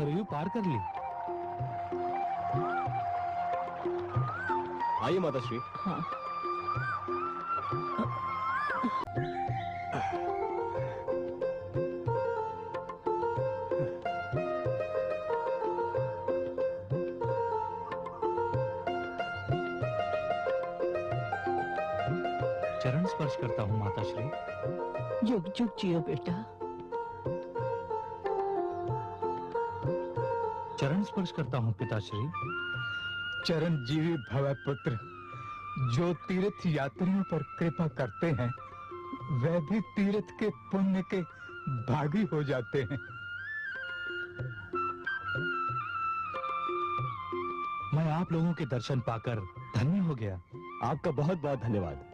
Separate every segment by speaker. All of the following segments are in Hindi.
Speaker 1: सरयू पार कर ली।
Speaker 2: आइए माताश्री।
Speaker 3: हाँ।
Speaker 1: चरण स्पर्श करता हूँ माताश्री।
Speaker 3: जुग जुग जियो बेटा।
Speaker 1: चरण स्पर्श करता हूँ पिताश्री।
Speaker 4: चिरंजीवी भव पुत्र। जो तीर्थ यात्रियों पर कृपा करते हैं वह भी तीर्थ के पुण्य के भागी हो जाते हैं।
Speaker 1: मैं आप लोगों के दर्शन पाकर धन्य हो गया।
Speaker 2: आपका बहुत बहुत धन्यवाद।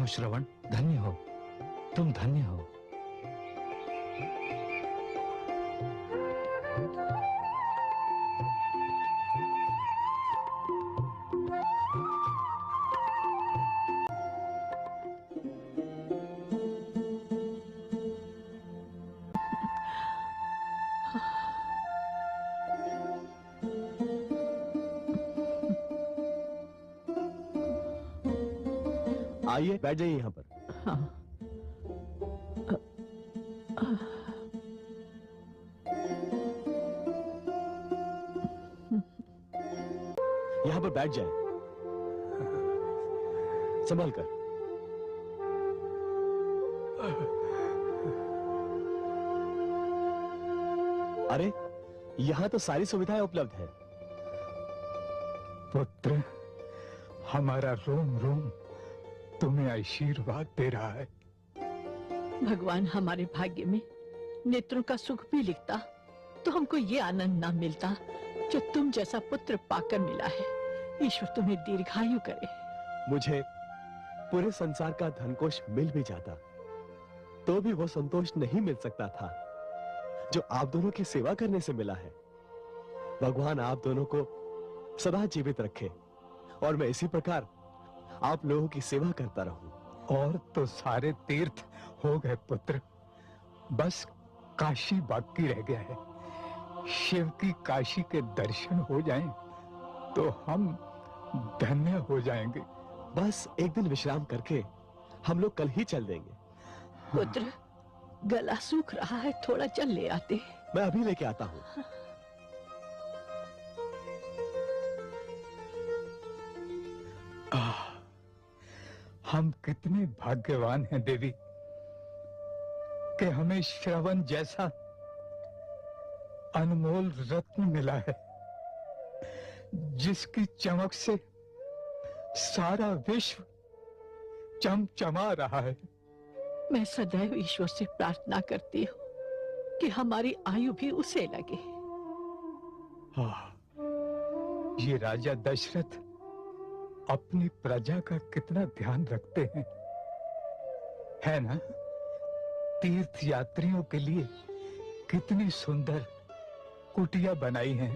Speaker 1: श्रवण, धन्य हो, तुम धन्य हो।
Speaker 2: आइए बैठ जाइए यहाँ पर।
Speaker 3: हाँ।
Speaker 2: यहाँ पर बैठ जाए, संभल कर। अरे यहाँ तो सारी सुविधाएं उपलब्ध है।
Speaker 4: पुत्र, हमारा रोम रोम तुम्हें आशीर्वाद दे रहा है।
Speaker 3: भगवान हमारे भाग्य में नेत्रों का सुख भी लिखता तो हमको ये आनंद ना मिलता जो तुम जैसा पुत्र पाकर मिला है। ईश्वर तुम्हें दीर्घायु करे।
Speaker 2: मुझे पूरे संसार का धनकोष मिल भी जाता तो भी वो संतोष नहीं मिल सकता था जो आप दोनों की सेवा करने से मिला है। भगवान आप दोनों को सदा जीवित रखे और मैं इसी प्रकार आप लोगों की सेवा करता रहूं।
Speaker 4: और तो सारे तीर्थ हो गए पुत्र, बस काशी बाकी रह गया है। शिव की काशी के दर्शन हो जाएं तो हम धन्य हो जाएंगे।
Speaker 2: बस एक दिन विश्राम करके हम लोग कल ही चल देंगे।
Speaker 3: पुत्र, गला सूख रहा है, थोड़ा जल ले आते।
Speaker 2: मैं अभी लेके आता हूँ।
Speaker 4: हम कितने भाग्यवान हैं देवी कि हमें श्रवण जैसा अनमोल रत्न मिला है जिसकी चमक से सारा विश्व चमचमा रहा है।
Speaker 3: मैं सदैव ईश्वर से प्रार्थना करती हूँ कि हमारी आयु भी उसे लगे।
Speaker 4: ये राजा दशरथ अपनी प्रजा का कितना ध्यान रखते हैं, है ना? तीर्थ यात्रियों के लिए कितनी सुंदर कुटिया बनाई हैं।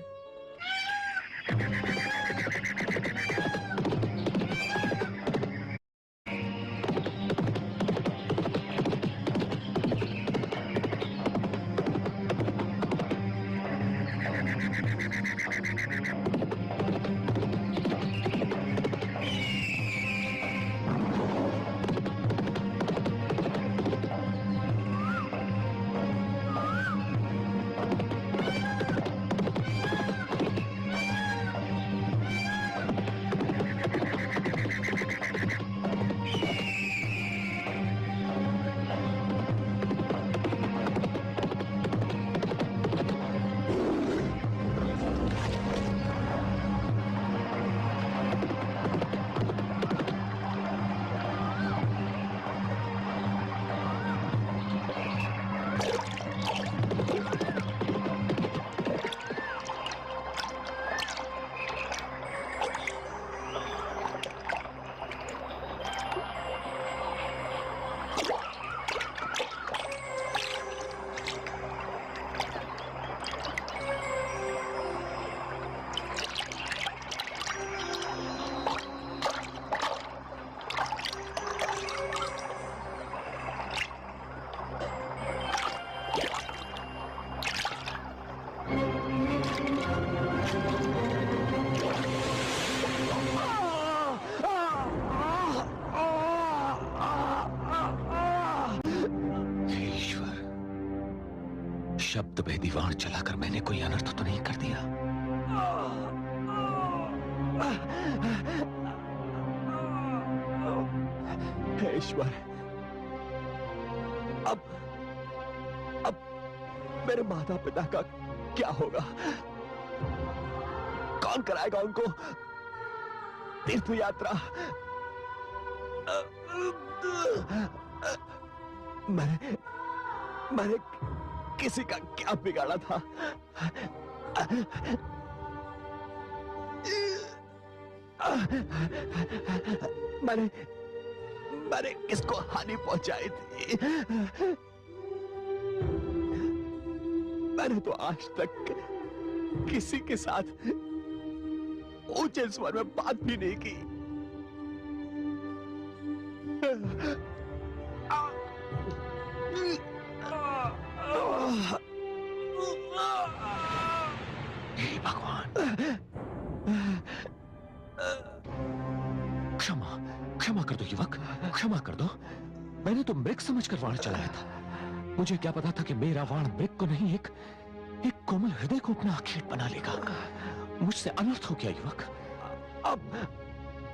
Speaker 1: निशब्द वेदीवाण चलाकर मैंने कोई अनर्थ तो नहीं कर दिया?
Speaker 2: हे ईश्वर, अब मेरे माता पिता का क्या होगा? कौन कराएगा उनको तीर्थ यात्रा? मैंने किसी का क्या बिगाड़ा था? मैंने किसको हानि पहुंचाई थी? मैंने तो आज तक किसी के साथ ऊंचे स्वर में बात भी नहीं की।
Speaker 1: हे भगवान, क्षमा कर दो युवक, क्षमा कर दो। मैंने तो मृग समझकर वाण चलाया था। मुझे क्या पता था कि मेरा वाण मृग को नहीं, एक कोमल हृदय को अपना आखेट बना लेगा। मुझसे अनर्थ हो गया युवक।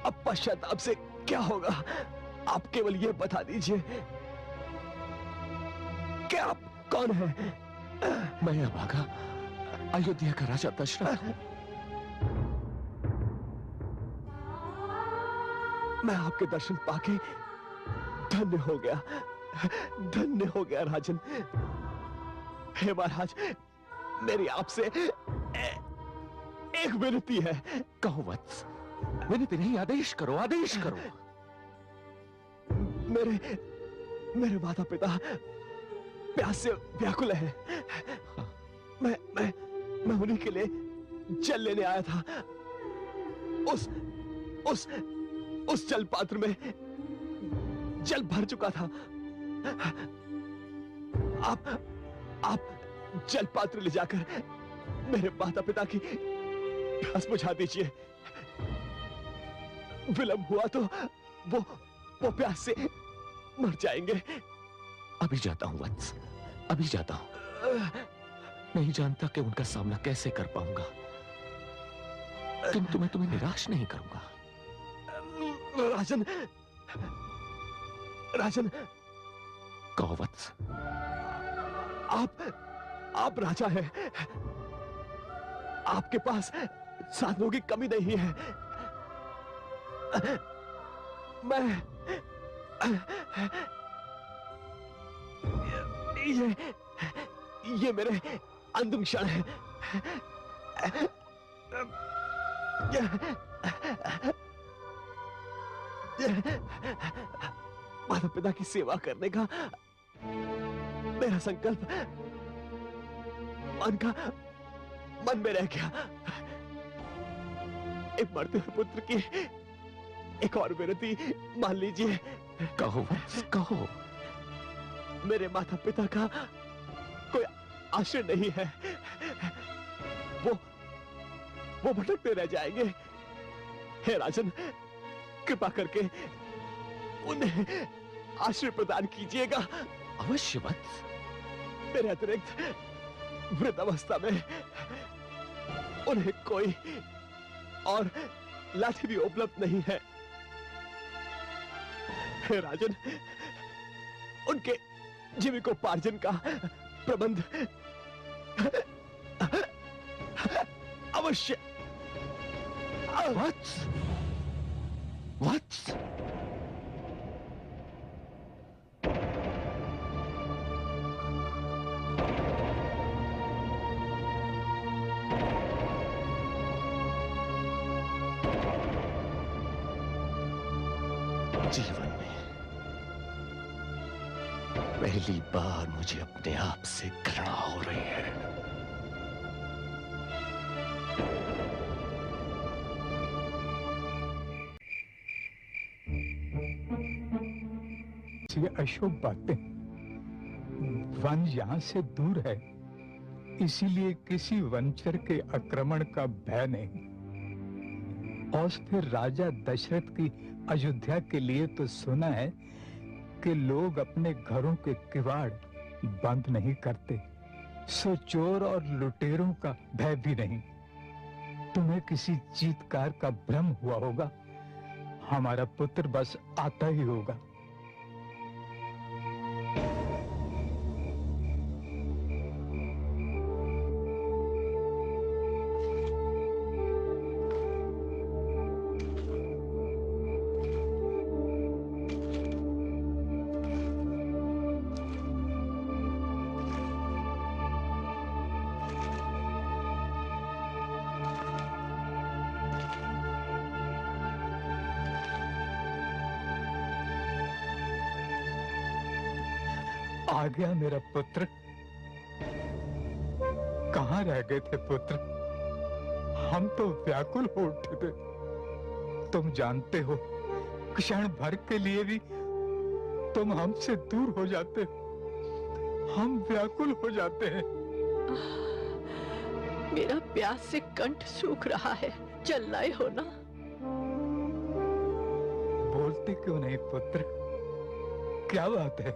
Speaker 2: अब पश्चाताप से क्या होगा? आप केवल ये बता दीजिए कि आप कौन है?
Speaker 1: मैं अभागा अयोध्या का राजा दशरथ हूं।
Speaker 2: मैं आपके दर्शन पाके धन्य हो गया, धन्य हो गया राजन। हे महाराज, मेरी आपसे एक विनती है।
Speaker 1: कहो वत्स, विनती नहीं, आदेश करो, आदेश करो।
Speaker 2: मेरे माता पिता प्यास से व्याकुल है। मैं उन्हीं के लिए जल लेने आया था। उस जल पात्र में जल भर चुका था। आप जल पात्र ले जाकर मेरे माता पिता की प्यास बुझा दीजिए। विलंब हुआ तो वो प्यास से मर जाएंगे।
Speaker 1: अभी जाता हूं वत्स, अभी जाता हूं। नहीं जानता कि उनका सामना कैसे कर पाऊंगा, किंतु मैं तुम्हें निराश नहीं करूंगा।
Speaker 2: राजन,
Speaker 1: कहो वत्स।
Speaker 2: आप राजा हैं। आपके पास साधनों की कमी नहीं है। ये मेरे अंतिम क्षण है। माता पिता की सेवा करने का मेरा संकल्प मन में रह गया। एक मरते हुए पुत्र की एक और विनती मान लीजिए।
Speaker 1: कहो वत्स, कहो।
Speaker 2: मेरे माता पिता का कोई आश्रय नहीं है। वो भटकते रह जाएंगे। हे राजन, कृपा करके उन्हें आश्रय प्रदान कीजिएगा।
Speaker 1: अवश्य वत्स।
Speaker 2: मेरे अतिरिक्त वृद्धावस्था में उन्हें कोई और लाठी भी उपलब्ध नहीं है। हे राजन, उनके जीविकोपार्जन का प्रबंध अवश्य।
Speaker 1: वत्स, वत्स। जीवन में पहली बार मुझे अपने आप से घृणा हो रही है।
Speaker 4: ये अशुभ बातें। वन यहां से दूर है, इसीलिए किसी वनचर के आक्रमण का भय नहीं। और फिर राजा दशरथ की अयोध्या के लिए तो सुना है कि लोग अपने घरों के किवाड़ बंद नहीं करते। सो चोर और लुटेरों का भय भी नहीं। तुम्हें किसी चीत्कार का भ्रम हुआ होगा। हमारा पुत्र बस आता ही होगा। आ गया मेरा पुत्र। कहाँ रह गए थे पुत्र? हम तो व्याकुल हो उठे थे। तुम जानते हो, क्षण भर के लिए भी तुम हमसे दूर हो जाते हो। हम व्याकुल हो जाते हैं।
Speaker 3: मेरा प्यास से कंठ सूख रहा है, चल लाए हो ना?
Speaker 4: बोलते क्यों नहीं पुत्र? क्या बात है?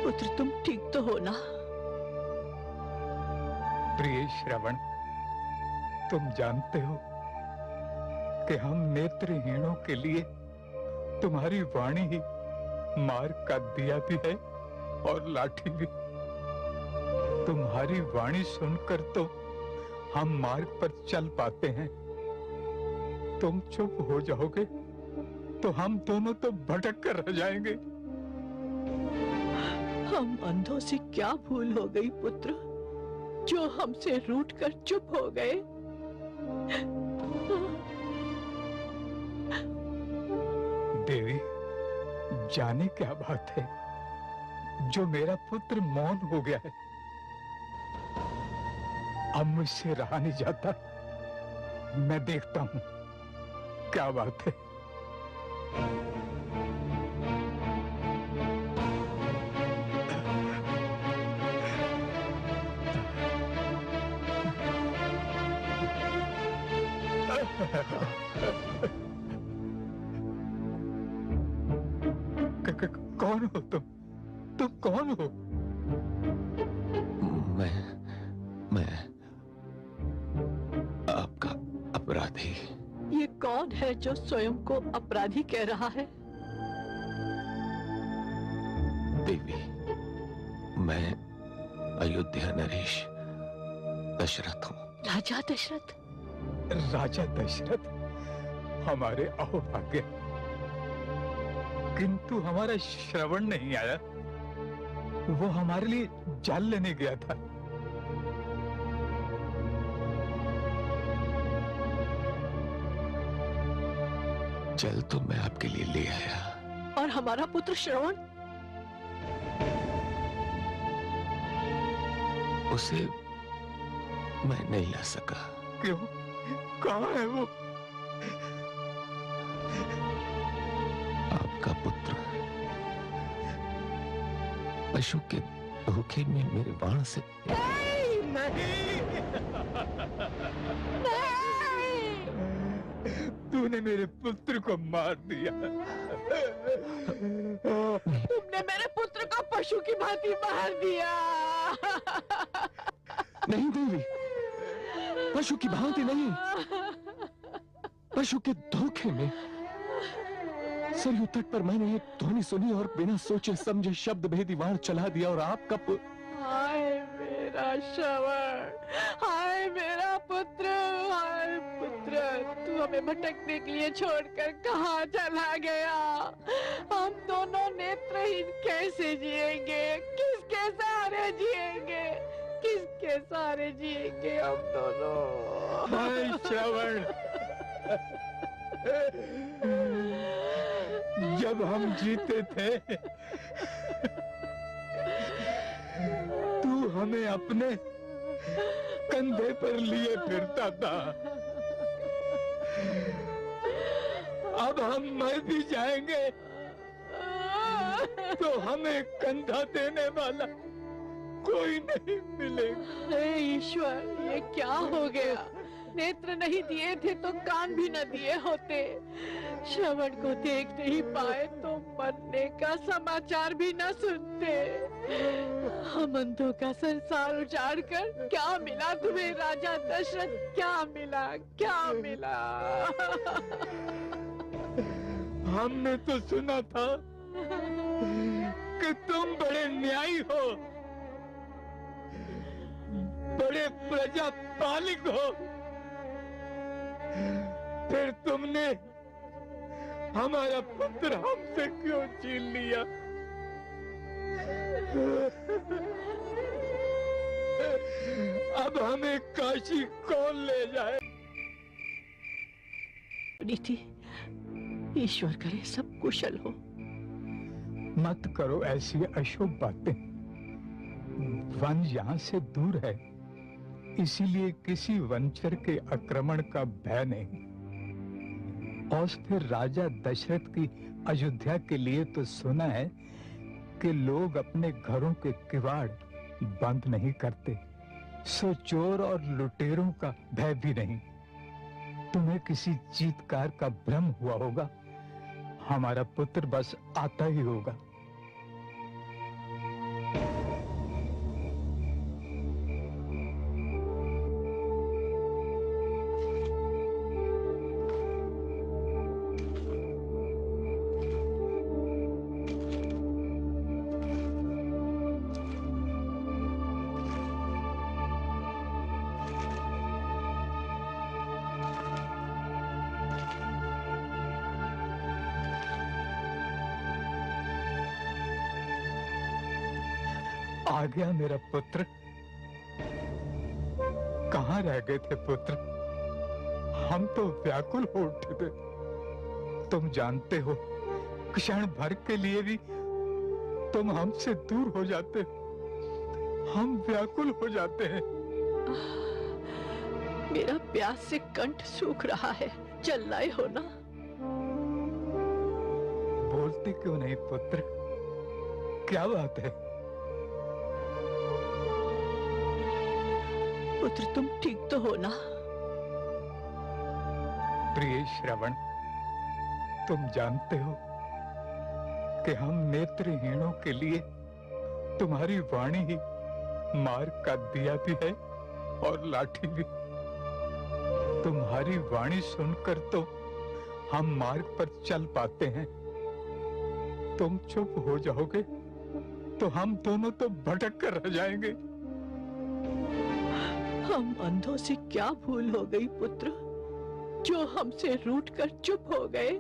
Speaker 3: पुत्र तुम ठीक तो हो ना?
Speaker 4: प्रिय श्रवण, तुम जानते हो कि हम नेत्रहीनों के लिए तुम्हारी वाणी ही मार्ग का दिया भी है और लाठी भी। तुम्हारी वाणी सुनकर तो हम मार्ग पर चल पाते हैं। तुम चुप हो जाओगे तो हम दोनों तो भटक कर रह जाएंगे।
Speaker 3: हम अंधों से क्या भूल हो गई पुत्र, जो हमसे रूठ कर चुप हो गए?
Speaker 4: देवी, जाने क्या बात है जो मेरा पुत्र मौन हो गया है। अब मुझसे रहा नहीं जाता। मैं देखता हूं क्या बात है। कौन हो तुम? तुम कौन हो?
Speaker 1: मैं आपका अपराधी।
Speaker 3: ये कौन है जो स्वयं को अपराधी कह रहा है?
Speaker 1: देवी, मैं अयोध्या नरेश दशरथ हूँ।
Speaker 3: राजा दशरथ?
Speaker 4: राजा दशरथ हमारे अहोभाग्य, किंतु हमारा श्रवण नहीं आया। वो हमारे लिए जाल लेने गया था।
Speaker 1: जल तो मैं आपके लिए ले आया।
Speaker 3: और हमारा पुत्र श्रवण?
Speaker 1: उसे मैं नहीं ला सका।
Speaker 4: क्यों? कहाँ है वो?
Speaker 1: आपका पुत्र पशु के धोखे में मेरे बाण से।
Speaker 4: तूने मेरे पुत्र को मार दिया।
Speaker 3: तुमने मेरे पुत्र को पशु की भांति मार दिया।
Speaker 1: नहीं देवी, पशु की भांति नहीं, पशु के धोखे में। सरयू तट पर मैंने एक ध्वनि सुनी और बिना सोचे समझे शब्द भेदी वार चला दिया और आपका
Speaker 3: हाय मेरा श्रवण, हाय मेरा पुत्र, हाय पुत्र, तू हमें भटकने के लिए छोड़कर कहाँ चला गया? हम दोनों नेत्रहीन कैसे जिएंगे? किसके सहारे जिएंगे? किसके सहारे जिएंगे हम दोनों?
Speaker 4: हाय श्रवण, जब हम जीते थे तू हमें अपने कंधे पर लिए फिरता था। अब हम मर भी जाएंगे तो हमें कंधा देने वाला कोई नहीं मिलेगा।
Speaker 3: हे ईश्वर, ये क्या हो गया? नेत्र नहीं दिए थे तो कान भी न दिए होते। श्रवण को देख नहीं पाए तो मरने का समाचार भी न सुनते। हम अंधों का संसार उजाड़ कर क्या मिला तुम्हें राजा दशरथ? क्या मिला, क्या मिला?
Speaker 4: हमने तो सुना था कि तुम बड़े न्यायी हो, बड़े प्रजापालिक हो, फिर तुमने हमारा पुत्र हमसे क्यों छीन लिया? अब हमें काशी कौन ले जाए?
Speaker 3: नीति, ईश्वर करे सब कुशल हो।
Speaker 4: मत करो ऐसी अशुभ बातें। वन यहाँ से दूर है, इसीलिए किसी वनचर के आक्रमण का भय नहीं। और फिर राजा दशरथ की अयोध्या के लिए तो सुना है कि लोग अपने घरों के किवाड़ बंद नहीं करते, सो चोर और लुटेरों का भय भी नहीं। तुम्हें किसी चीत्कार का भ्रम हुआ होगा। हमारा पुत्र बस आता ही होगा। आ गया मेरा पुत्र। कहाँ रह गए थे पुत्र? हम तो व्याकुल हो उठे थे। तुम जानते हो, क्षण भर के लिए भी तुम हमसे दूर हो जाते, हम व्याकुल हो जाते हैं।
Speaker 3: मेरा प्यास से कंठ सूख रहा है, चल लाए हो ना?
Speaker 4: बोलते क्यों नहीं पुत्र? क्या बात है?
Speaker 3: पुत्र तुम ठीक तो हो ना?
Speaker 4: प्रिय श्रवण, तुम जानते हो कि हम नेत्रहीनों के लिए तुम्हारी वाणी ही मार्ग का दिया भी है और लाठी भी। तुम्हारी वाणी सुनकर तो हम मार्ग पर चल पाते हैं। तुम चुप हो जाओगे तो हम दोनों तो भटक कर रह जाएंगे।
Speaker 3: हम अंधों से क्या भूल हो गई पुत्र, जो हमसे रूठ कर चुप हो गए?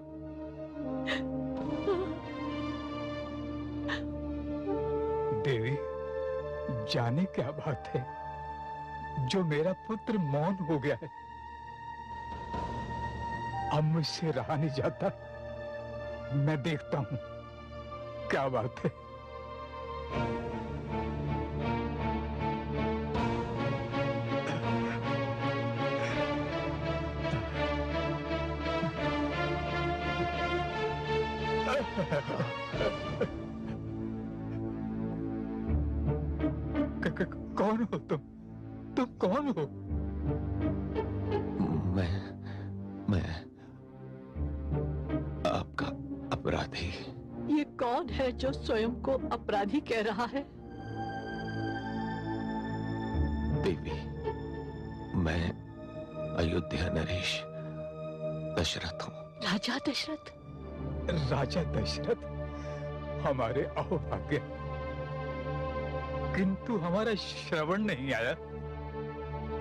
Speaker 4: देवी, जाने क्या बात है जो मेरा पुत्र मौन हो गया है। अब मुझसे रहा नहीं जाता। मैं देखता हूं क्या बात है। कौन हो तुम? तुम कौन हो?
Speaker 1: मैं आपका अपराधी।
Speaker 3: ये कौन है जो स्वयं को अपराधी कह रहा है?
Speaker 1: देवी, मैं अयोध्या नरेश दशरथ हूँ।
Speaker 3: राजा दशरथ?
Speaker 4: राजा दशरथ, हमारे अहोभाग्य। किंतु हमारा श्रवण नहीं आया।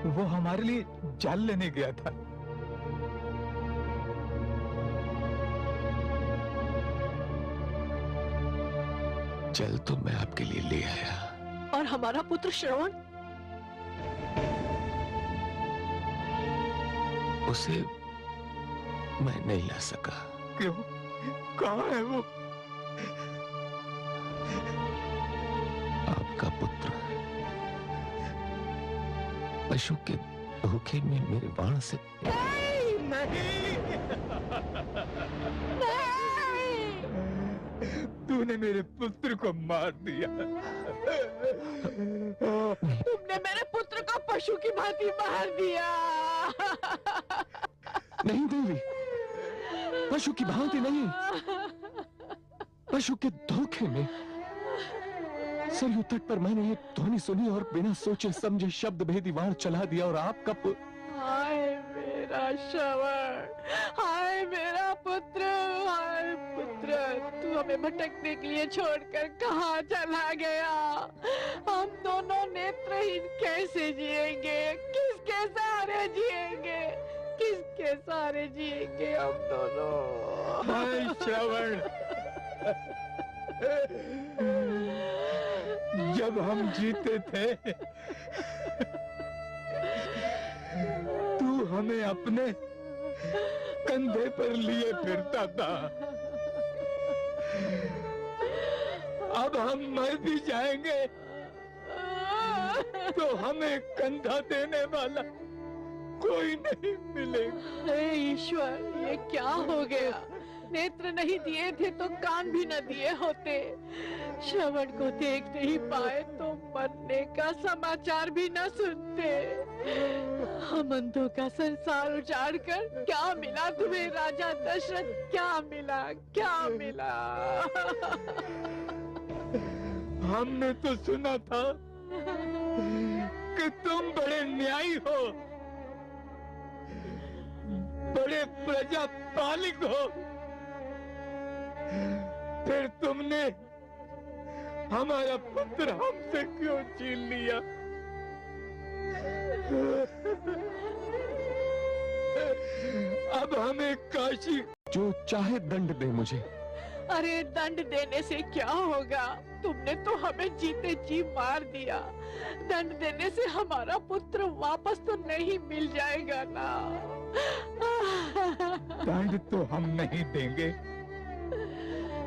Speaker 4: वो हमारे लिए जाल लेने गया था।
Speaker 1: जल तो मैं आपके लिए ले आया।
Speaker 3: और हमारा पुत्र श्रवण?
Speaker 1: उसे मैं नहीं ला सका।
Speaker 4: क्यों? कहाँ है वो?
Speaker 1: आपका पुत्र पशु के धोखे में मेरे बाण से।
Speaker 4: नहीं, तूने तुमने मेरे पुत्र को मार दिया।
Speaker 3: तुमने मेरे पुत्र को पशु की भांति मार दिया।
Speaker 1: नहीं देवी, पशु की भांति नहीं, पशु के धोखे में। सरयू तट पर मैंने एक ध्वनि सुनी और बिना सोचे समझे शब्द भेदी वाण चला दिया और आपका
Speaker 3: हाय मेरा श्रवण, हाय मेरा पुत्र, हाय पुत्र, तू हमें भटकने के लिए छोड़कर कहाँ चला गया? हम दोनों नेत्रहीन कैसे जिएंगे? किसके सहारे जिएंगे? किसके सहारे जिएंगे हम दोनों?
Speaker 4: हाय श्रवण, जब हम जीते थे तू हमें अपने कंधे पर लिए फिरता था। अब हम मर भी जाएंगे तो हमें कंधा देने वाला कोई नहीं मिलेगा।
Speaker 3: हे ईश्वर, ये क्या हो गया? नेत्र नहीं दिए थे तो कान भी न दिए होते। श्रवण को देख नहीं पाए तो मरने का समाचार भी न सुनते। हम अंधों का संसार उजाड़ कर क्या मिला तुम्हें राजा दशरथ? क्या मिला, क्या मिला?
Speaker 4: हमने तो सुना था कि तुम बड़े न्यायी हो, बड़े प्रजापालिक हो, फिर तुमने हमारा पुत्र हमसे क्यों छीन लिया? अब हमें काशी
Speaker 1: जो चाहे दंड दे मुझे।
Speaker 3: अरे दंड देने से क्या होगा? तुमने तो हमें जीते जी मार दिया। दंड देने से हमारा पुत्र वापस तो नहीं मिल जाएगा ना।
Speaker 4: दंड तो हम नहीं देंगे,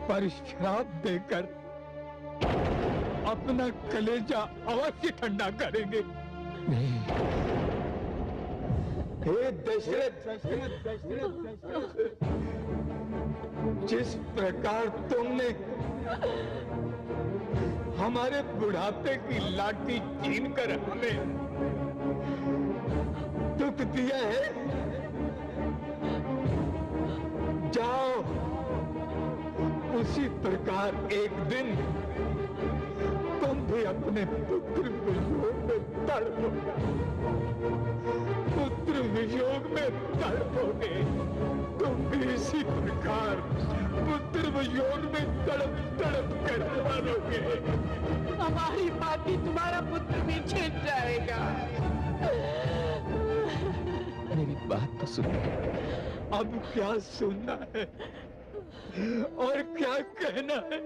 Speaker 4: पर श्राप देकर अपना कलेजा अवश्य ठंडा करेंगे।
Speaker 1: नहीं,
Speaker 4: हे दशरथ, जिस प्रकार तुमने हमारे बुढ़ापे की लाठी छीन कर हमें दुख दिया है, जाओ उसी प्रकार एक दिन तुम भी अपने पुत्र वियोग में तड़पोगे, पुत्र वियोग में तड़पोगे। तुम भी इसी प्रकार पुत्र वियोग में तड़प तड़प कर मरोगे।
Speaker 3: हमारी बाती तुम्हारा पुत्र भी छिन जाएगा।
Speaker 1: मेरी बात तो सुनो।
Speaker 4: अब क्या सुनना है और क्या कहना है?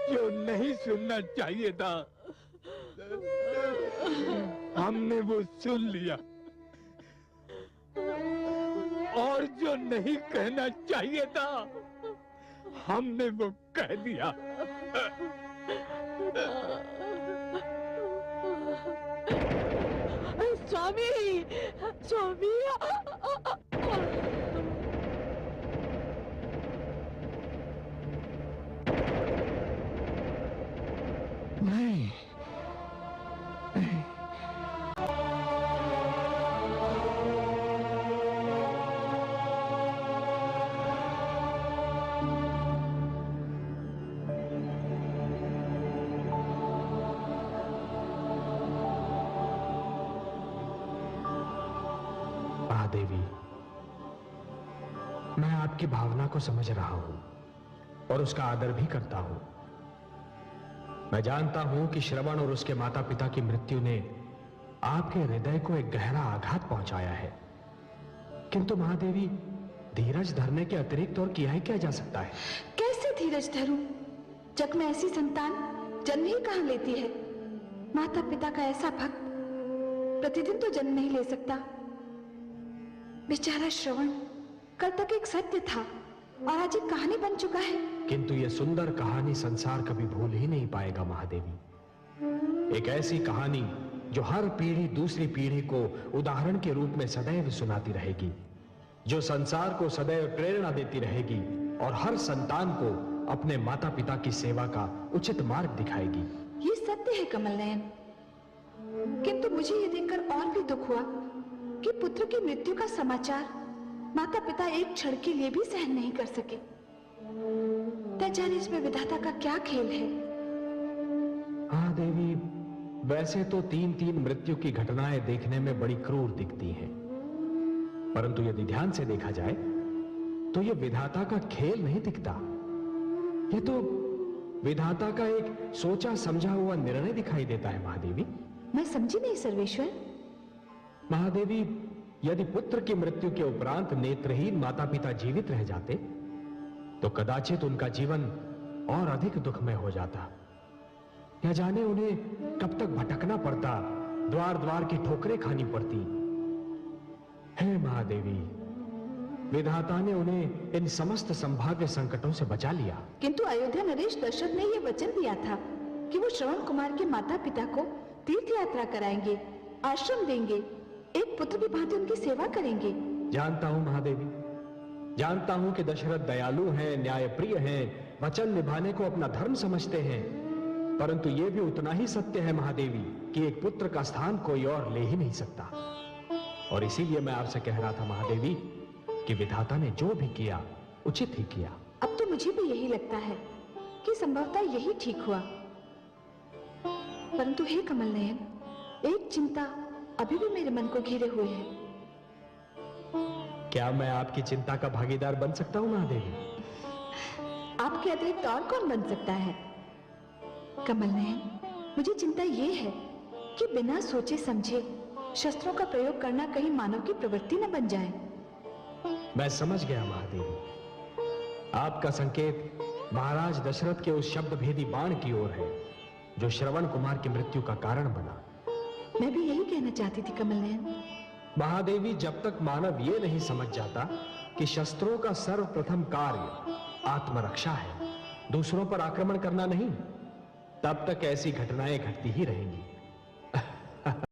Speaker 4: जो नहीं सुनना चाहिए था हमने वो सुन लिया, और जो नहीं कहना चाहिए था हमने वो कह दिया।
Speaker 3: स्वामी, स्वामी,
Speaker 1: नहीं, नहीं।
Speaker 5: देवी, मैं आपकी भावना को समझ रहा हूं और उसका आदर भी करता हूं। मैं जानता हूं कि श्रवण और उसके माता पिता की मृत्यु ने आपके हृदय को एक गहरा आघात पहुंचाया है, किंतु महादेवी, धीरज धरने के अतिरिक्त और किया ही क्या जा सकता है?
Speaker 6: कैसे धीरज धरूं? जग में ऐसी संतान जन्म ही कहां लेती है? माता पिता का ऐसा भक्त प्रतिदिन तो जन्म नहीं ले सकता। बेचारा श्रवण कल तक एक सत्य था और आज एक कहानी बन चुका है।
Speaker 5: किंतु यह सुंदर कहानी संसार कभी भूल ही नहीं पाएगा महादेवी। एक ऐसी कहानी जो हर पीढ़ी दूसरी पीढ़ी को उदाहरण के रूप में सदैव सुनाती रहेगी, जो संसार को सदैव प्रेरणा देती रहेगी और हर संतान को अपने माता पिता की सेवा का उचित मार्ग दिखाएगी।
Speaker 6: ये सत्य है कमल नयन, किंतु मुझे ये देखकर और भी दुख हुआ कि पुत्र की मृत्यु का समाचार माता पिता एक क्षण के लिए भी सहन नहीं कर सके। न जाने इसमें विधाता का क्या खेल है।
Speaker 5: हाँ देवी, वैसे तो 3-3 मृत्यु की घटनाएं देखने में बड़ी क्रूर दिखती हैं, परंतु यदि ध्यान से देखा जाए तो यह विधाता का खेल नहीं दिखता। यह तो विधाता का एक सोचा समझा हुआ निर्णय दिखाई देता है महादेवी।
Speaker 6: मैं समझी नहीं सर्वेश्वर।
Speaker 5: महादेवी, यदि पुत्र की मृत्यु के उपरांत नेत्रहीन माता पिता जीवित रह जाते तो कदाचित उनका जीवन और अधिक दुखमय हो जाता। या जाने उन्हें कब तक भटकना पड़ता, द्वार द्वार की ठोकरें खानी पड़ती। हे महादेवी, विधाता ने उन्हें इन समस्त संभाव्य संकटों से बचा लिया।
Speaker 6: किंतु अयोध्या नरेश दशरथ ने यह वचन दिया था कि वो श्रवण कुमार के माता पिता को तीर्थ यात्रा कराएंगे, आश्रम देंगे, एक पुत्र की भांति उनकी सेवा करेंगे।
Speaker 5: जानता हूं महादेवी, जानता हूं कि दशरथ दयालु हैं, न्यायप्रिय हैं, वचन निभाने को अपना धर्म समझते हैं, परंतु यह भी उतना ही सत्य है महादेवी कि एक पुत्र का स्थान कोई और ले ही नहीं सकता। और इसीलिए मैं आपसे कह रहा था महादेवी कि विधाता ने जो भी किया उचित ही किया।
Speaker 6: अब तो मुझे भी यही लगता है कि संभवतः यही ठीक हुआ। परंतु हे कमल नयन, एक चिंता अभी भी मेरे मन को घेरे हुए है।
Speaker 5: क्या मैं आपकी चिंता का भागीदार बन सकता हूं महादेवी?
Speaker 6: आपके अतिरिक्त और कौन बन सकता है? कमल नयन, मुझे चिंता ये है कि बिना सोचे समझे शस्त्रों का प्रयोग करना कहीं मानव की प्रवृत्ति न बन जाए।
Speaker 5: मैं समझ गया महादेवी, आपका संकेत महाराज दशरथ के उस शब्द भेदी बाण की ओर है जो श्रवण कुमार की मृत्यु का कारण बना।
Speaker 6: मैं भी यही कहना चाहती थी कमल नयन।
Speaker 5: महादेवी, जब तक मानव यह नहीं समझ जाता कि शस्त्रों का सर्वप्रथम कार्य आत्मरक्षा है, दूसरों पर आक्रमण करना नहीं, तब तक ऐसी घटनाएं घटती ही रहेंगी।